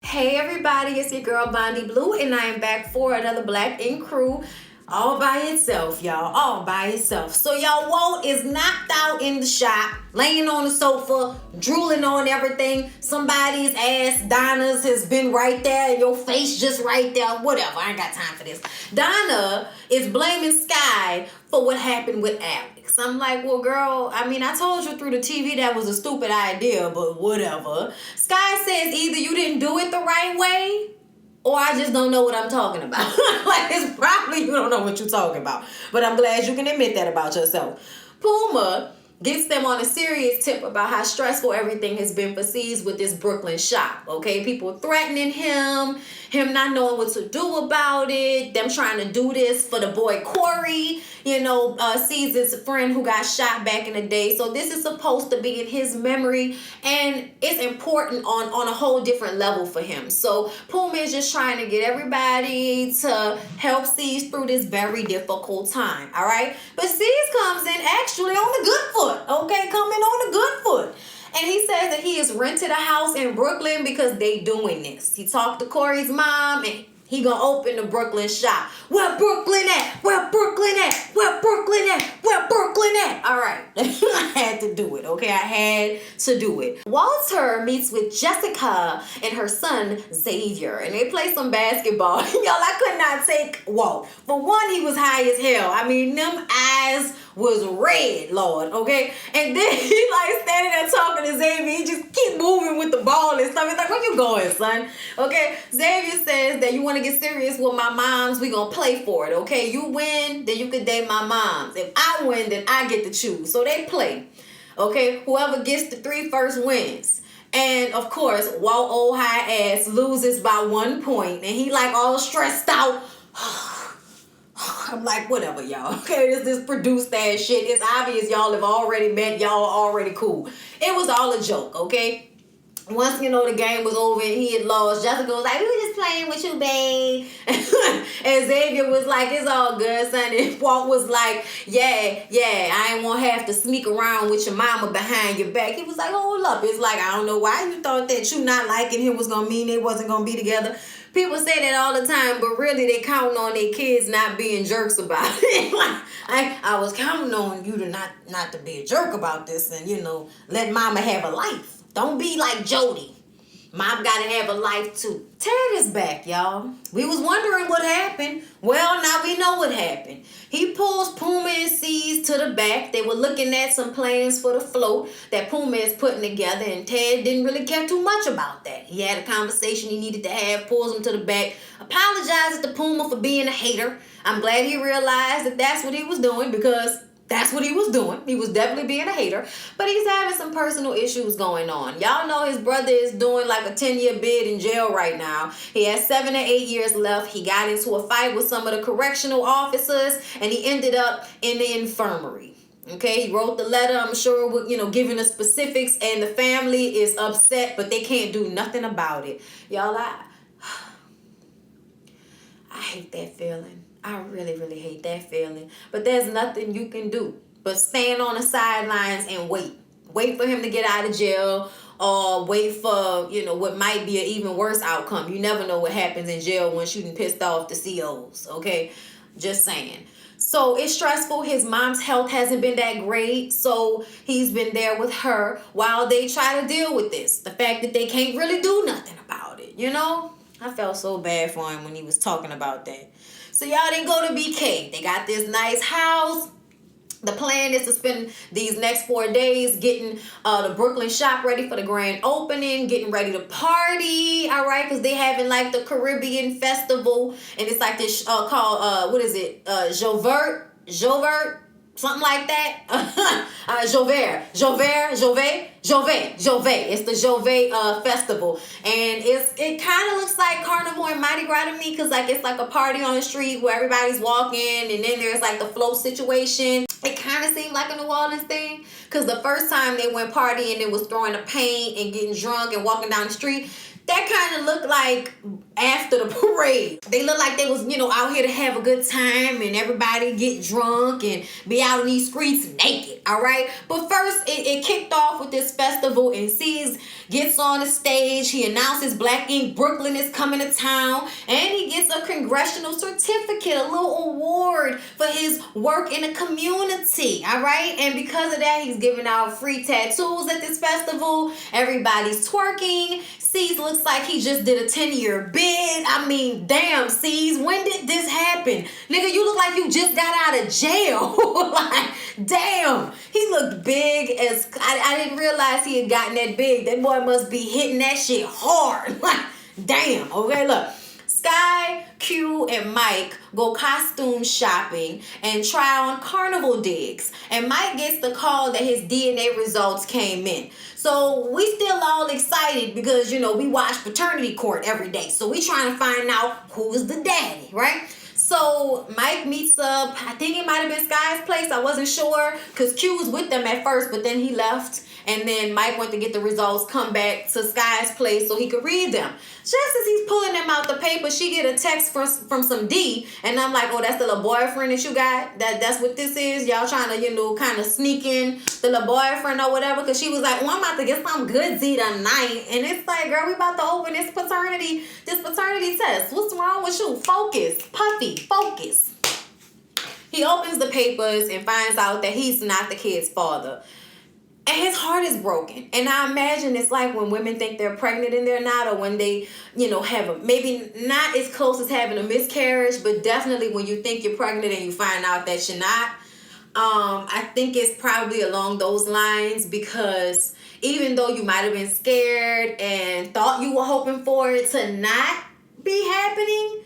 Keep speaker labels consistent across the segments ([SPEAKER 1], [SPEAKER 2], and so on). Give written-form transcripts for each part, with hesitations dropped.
[SPEAKER 1] Hey everybody, it's your girl Bondy Blue, and I am back for another Black Ink Crew all by itself, y'all. All by itself. So y'all, Walt is knocked out in the shop, laying on the sofa, drooling on everything. Somebody's ass, Donna's, has been right there. Your face just right there. Whatever, I ain't got time for this. Donna is blaming Sky for what happened with Alex. I'm like, well, girl, I mean, I told you through the TV that was a stupid idea, but whatever. Sky says either you didn't do it the right way, or I just don't know what I'm talking about. Like, it's probably you don't know what you're talking about. But I'm glad you can admit that about yourself. Puma gets them on a serious tip about how stressful everything has been for C's with this Brooklyn shop. Okay, people threatening him not knowing what to do about it, them trying to do this for the boy Corey. You know, C's is friend who got shot back in the day. So this is supposed to be in his memory, and it's important on a whole different level for him. So Puma is just trying to get everybody to help C's through this very difficult time. All right, but C's comes in actually on the good foot. Okay, coming on the good foot. And he says that he has rented a house in Brooklyn because they doing this. He talked to Corey's mom, and he gonna open the Brooklyn shop. Where Brooklyn at? Where Brooklyn at? Where Brooklyn at? Where Brooklyn at? All right, I had to do it, okay? I had to do it. Walter meets with Jessica and her son, Xavier, and they play some basketball. Y'all, I could not take Walt. For one, he was high as hell. I mean, them eyes was red, Lord, okay? And then he like standing there talking to Xavier. He just keep moving with the ball and stuff. He's like, where you going, son? Okay, Xavier says that you want to get serious with my moms, we gonna play for it, okay? You win, then you can date my moms. If I win, then I get to choose. So they play, okay? Whoever gets the 3 first wins. And of course, Walt old high ass loses by 1 point, and he like all stressed out. I'm like, whatever, y'all. Okay, this produced ass shit. It's obvious y'all have already met. Y'all are already cool. It was all a joke, okay? Once, you know, the game was over and he had lost, Jessica was like, we were just playing with you, babe. And Xavier was like, it's all good, son. And Walt was like, yeah, I ain't want to have to sneak around with your mama behind your back. He was like, hold up. It's like, I don't know why you thought that you not liking him was going to mean they wasn't going to be together. People say that all the time, but really they counting on their kids not being jerks about it. Like, I was counting on you to not to be a jerk about this and, you know, let mama have a life. Don't be like Jody. Mom gotta have a life too. Ted is back, y'all. We was wondering what happened. Well, now we know what happened. He pulls Puma and C's to the back. They were looking at some plans for the float that Puma is putting together, and Ted didn't really care too much about that. He had a conversation he needed to have, pulls him to the back, apologizes to Puma for being a hater. I'm glad he realized that that's what he was doing, because that's what he was doing. He was definitely being a hater. But he's having some personal issues going on. Y'all know his brother is doing like a 10-year bid in jail right now. He has 7 to 8 years left. He got into a fight with some of the correctional officers, and he ended up in the infirmary. Okay, he wrote the letter, I'm sure, with, you know, giving the specifics, and the family is upset, but they can't do nothing about it. Y'all, I hate that feeling. I really, really hate that feeling. But there's nothing you can do but stand on the sidelines and wait. Wait for him to get out of jail, or wait for, you know, what might be an even worse outcome. You never know what happens in jail once you done pissed off the COs, okay? Just saying. So it's stressful. His mom's health hasn't been that great, so he's been there with her while they try to deal with this. The fact that they can't really do nothing about it, you know? I felt so bad for him when he was talking about that. So y'all didn't go to BK. They got this nice house. The plan is to spend these next 4 days getting the Brooklyn shop ready for the grand opening, getting ready to party, all right? Because they having like the Caribbean festival, and it's like this called, what is it? Jovert? Something like that. Jovet. It's the Jovet festival. And it kind of looks like Carnival and Mardi Gras to me, because like it's like a party on the street where everybody's walking, and then there's like the float situation. It kind of seemed like a New Orleans thing, because the first time they went partying, it was throwing a paint and getting drunk and walking down the street. that kind of looked like after the parade. They look like they was, out here to have a good time and everybody get drunk and be out in these streets naked, all right? But first, it kicked off with this festival, and C's gets on the stage. He announces Black Ink Brooklyn is coming to town, and he gets a congressional certificate, a little award for his work in the community, all right? And because of that, he's giving out free tattoos at this festival. Everybody's twerking. C's looks like he just did a 10-year bid. I mean, damn, C's, when did this happen? Nigga, you look like you just got out of jail. Like, damn. He looked big as... I didn't realize he had gotten that big. That boy must be hitting that shit hard. Like, damn. Okay, look. Sky, Q, and Mike go costume shopping and try on carnival digs. And Mike gets the call that his DNA results came in. So we still all excited because, we watch Paternity Court every day. So we trying to find out who's the daddy, right? So Mike meets up. I think it might have been Sky's place. I wasn't sure because Q was with them at first, but then he left. And then Mike went to get the results, come back to Sky's place so he could read them. Just as he's pulling them out the paper, she get a text from some D. And I'm like, oh, that's the little boyfriend that you got? That's what this is? Y'all trying to, kind of sneak in the little boyfriend or whatever? Because she was like, oh, I'm about to get some good Z tonight. And it's like, girl, we about to open this paternity test. What's wrong with you? Focus. Puffy. Focus. He opens the papers and finds out that he's not the kid's father. And his heart is broken. And I imagine it's like when women think they're pregnant and they're not, or when they, have maybe not as close as having a miscarriage, but definitely when you think you're pregnant and you find out that you're not. I think it's probably along those lines, because even though you might have been scared and thought you were hoping for it to not be happening,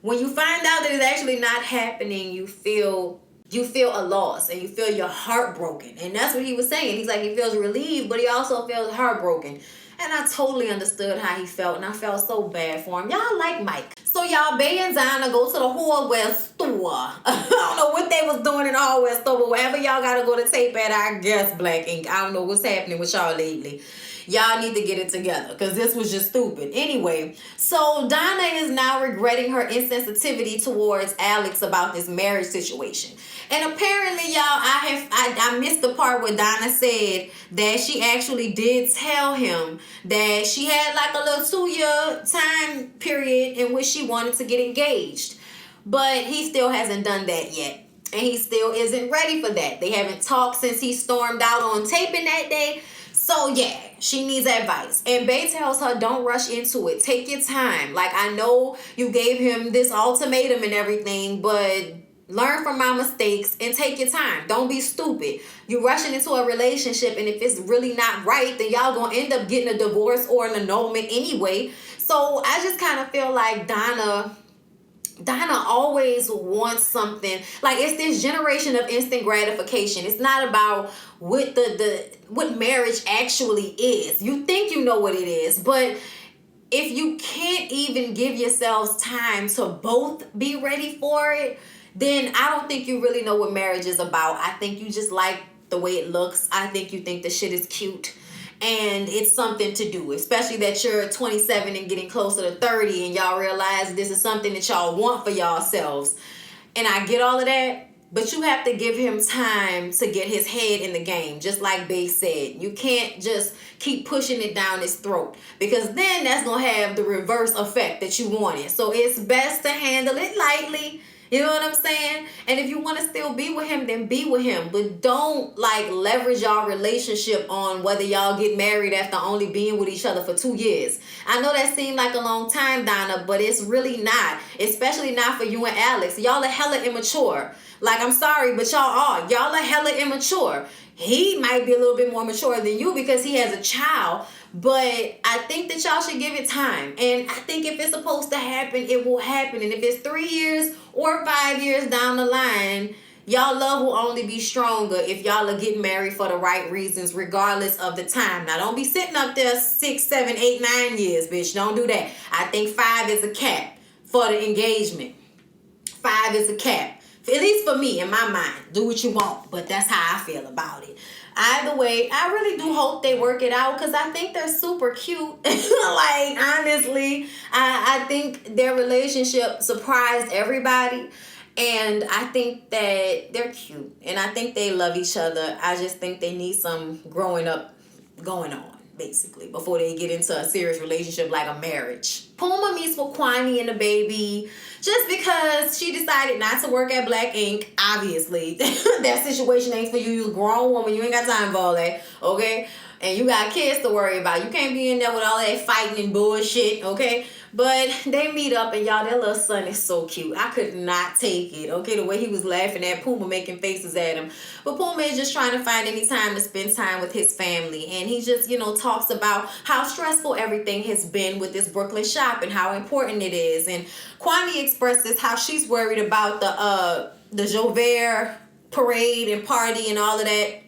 [SPEAKER 1] when you find out that it's actually not happening, you feel a loss and you feel your heart broken. And that's what he was saying. He's like, he feels relieved, but he also feels heartbroken. And I totally understood how he felt, and I felt so bad for him. Y'all like Mike. So y'all, Bay and Dinah go to the hardware store. I don't know what they was doing in the hardware store, but wherever y'all gotta go to tape at, I guess Black Ink. I don't know what's happening with y'all lately. Y'all need to get it together, because this was just stupid. Anyway, so Donna is now regretting her insensitivity towards Alex about this marriage situation. And apparently, y'all, I missed the part where Donna said that she actually did tell him that she had like a little 2-year time period in which she wanted to get engaged. But he still hasn't done that yet. And he still isn't ready for that. They haven't talked since he stormed out on taping that day. So yeah, she needs advice. And Bay tells her, don't rush into it. Take your time. Like, I know you gave him this ultimatum and everything, but learn from my mistakes and take your time. Don't be stupid. You're rushing into a relationship, and if it's really not right, then y'all gonna end up getting a divorce or an annulment anyway. So I just kind of feel like Donna always wants something. Like, it's this generation of instant gratification. It's not about what what marriage actually is. You think you know what it is, but if you can't even give yourselves time to both be ready for it, then I don't think you really know what marriage is about. I think you just like the way it looks. I think you think the shit is cute. And it's something to do, especially that you're 27 and getting closer to 30 and y'all realize this is something that y'all want for yourselves. And I get all of that, but you have to give him time to get his head in the game, just like Bay said. You can't just keep pushing it down his throat, because then that's going to have the reverse effect that you wanted. So it's best to handle it lightly. You know what I'm saying? And if you want to still be with him, then be with him. But don't leverage y'all relationship on whether y'all get married after only being with each other for 2 years. I know that seemed like a long time, Donna, but it's really not. Especially not for you and Alex. Y'all are hella immature. I'm sorry, but y'all are. Y'all are hella immature. He might be a little bit more mature than you because he has a child. But I think that y'all should give it time. And I think if it's supposed to happen, it will happen. And if it's 3 years or 5 years down the line, y'all love will only be stronger if y'all are getting married for the right reasons, regardless of the time. Now, don't be sitting up there 6, 7, 8, 9 years, bitch. Don't do that. I think 5 is a cap for the engagement. 5 is a cap. At least for me, in my mind. Do what you want. But that's how I feel about it. Either way, I really do hope they work it out because I think they're super cute. Like, honestly, I think their relationship surprised everybody. And I think that they're cute. And I think they love each other. I just think they need some growing up going on, basically, before they get into a serious relationship like a marriage. Puma meets with Kwani and the baby just because she decided not to work at Black Ink. Obviously, that situation ain't for you. You a grown woman. You ain't got time for all that, okay? And you got kids to worry about. You can't be in there with all that fighting and bullshit, okay? But they meet up, and y'all, their little son is so cute. I could not take it, okay? The way he was laughing at Puma, making faces at him. But Puma is just trying to find any time to spend time with his family. And he just, talks about how stressful everything has been with this Brooklyn shop and how important it is. And Kwani expresses how she's worried about the Joubert parade and party and all of that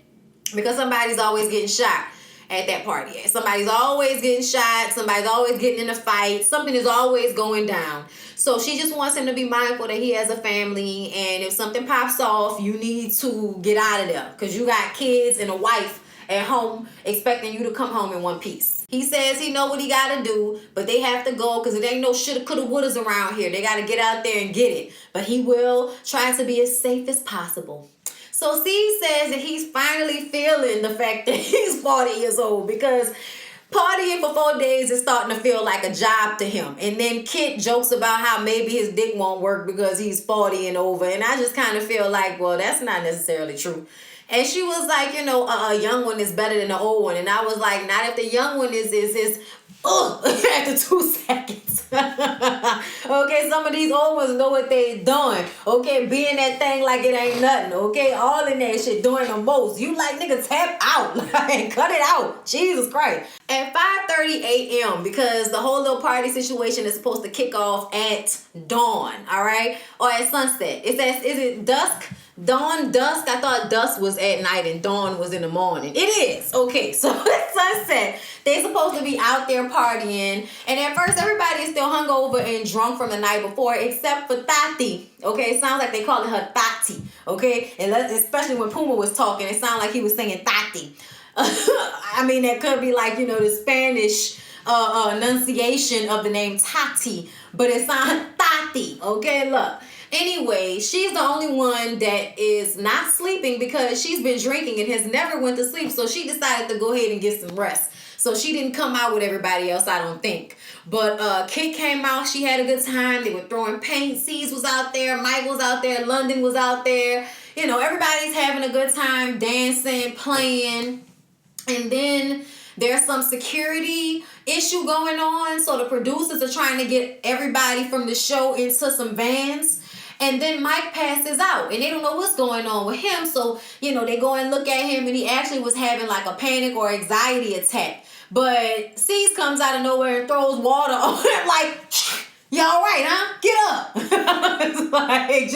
[SPEAKER 1] because somebody's always getting shot at that party. Somebody's always getting shot. Somebody's always getting in a fight. Something is always going down. So she just wants him to be mindful that he has a family. And if something pops off, you need to get out of there. Because you got kids and a wife at home expecting you to come home in one piece. He says he know what he got to do. But they have to go because it ain't no shoulda, coulda, wouldas around here. They got to get out there and get it. But he will try to be as safe as possible. So C says that he's finally feeling the fact that he's 40 years old because partying for 4 days is starting to feel like a job to him. And then Kit jokes about how maybe his dick won't work because he's 40 and over. And I just kind of feel like, well, that's not necessarily true. And she was like, a young one is better than an old one. And I was like, not if the young one is after 2 seconds. Okay, some of these old ones know what they doing. Okay, being that thing like it ain't nothing. Okay, all in that shit doing the most. You like, nigga, tap out. Like, cut it out. Jesus Christ. At 5:30 a.m. because the whole little party situation is supposed to kick off at dawn, all right? Or at sunset. Is it dusk? Dawn, dusk. I thought dusk was at night and dawn was in the morning. It is. Okay, so at sunset, they're supposed to be out there partying. And at first, everybody is still hungover and drunk from the night before, except for Tati. Okay, it sounds like they calling her Tati. Okay, and especially when Puma was talking, it sounded like he was singing Tati. I mean, that could be like, the Spanish enunciation of the name Tati, but it sounds Tati. Okay, look. Anyway, she's the only one that is not sleeping because she's been drinking and has never went to sleep. So she decided to go ahead and get some rest. So she didn't come out with everybody else, I don't think. But Kit came out. She had a good time. They were throwing paint. C's was out there. Mike was out there. London was out there. Everybody's having a good time, dancing, playing. And then there's some security issue going on. So the producers are trying to get everybody from the show into some vans. And then Mike passes out and they don't know what's going on with him. So, they go and look at him and he actually was having like a panic or anxiety attack. But Cease comes out of nowhere and throws water on him like, you all right, huh? Get up. It's like,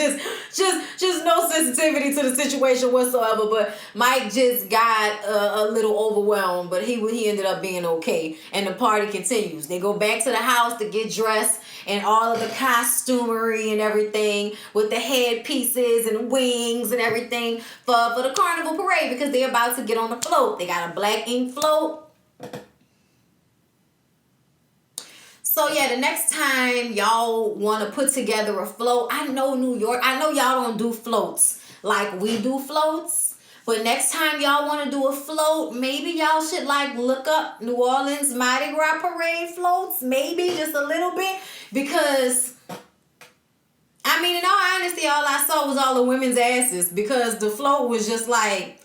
[SPEAKER 1] just no sensitivity to the situation whatsoever. But Mike just got a little overwhelmed, but he ended up being okay. And the party continues. They go back to the house to get dressed and all of the costumery and everything with the headpieces and wings and everything for the carnival parade because they're about to get on the float. They got a Black Ink float. So yeah, the next time y'all want to put together a float, I know New York, I know y'all don't do floats like we do floats, but next time y'all want to do a float, maybe y'all should like look up New Orleans Mardi Gras parade floats, maybe just a little bit, because I mean, in all honesty, all I saw was all the women's asses because the float was just like,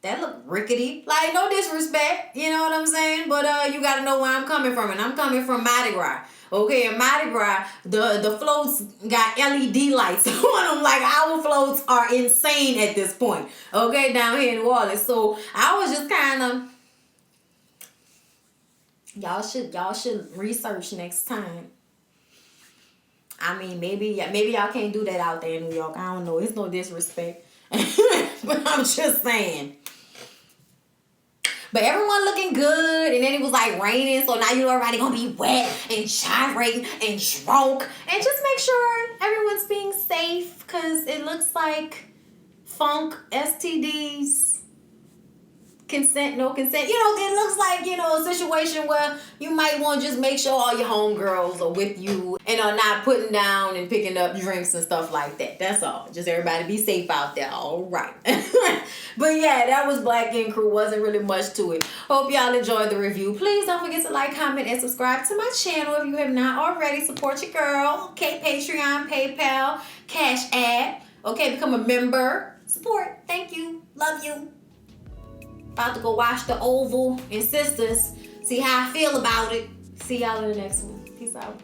[SPEAKER 1] that looked rickety. Like, no disrespect, you know what I'm saying? But you got to know where I'm coming from. And I'm coming from Mardi Gras. Okay, in Mardi Gras, the floats got LED lights on them. Like, our floats are insane at this point. Okay, down here in New Orleans. So, I was just kind of... Y'all should research next time. I mean, maybe y'all can't do that out there in New York. I don't know. It's no disrespect. But I'm just saying. But everyone looking good, and then it was like raining, so now you know everybody gonna be wet and gyrating and drunk. And just make sure everyone's being safe, because it looks like funk, STDs, consent, no consent. You know, it looks like, you know, a situation where you might want to just make sure all your homegirls are with you and are not putting down and picking up drinks and stuff like that. That's all. Just everybody be safe out there. All right. But yeah, that was Black Ink Crew. Wasn't really much to it. Hope y'all enjoyed the review. Please don't forget to like, comment, and subscribe to my channel if you have not already. Support your girl. Okay, Patreon, PayPal, Cash App. Okay, become a member. Support. Thank you. Love you. About to go watch the Oval and Sisters. See how I feel about it. See y'all in the next one. Peace out.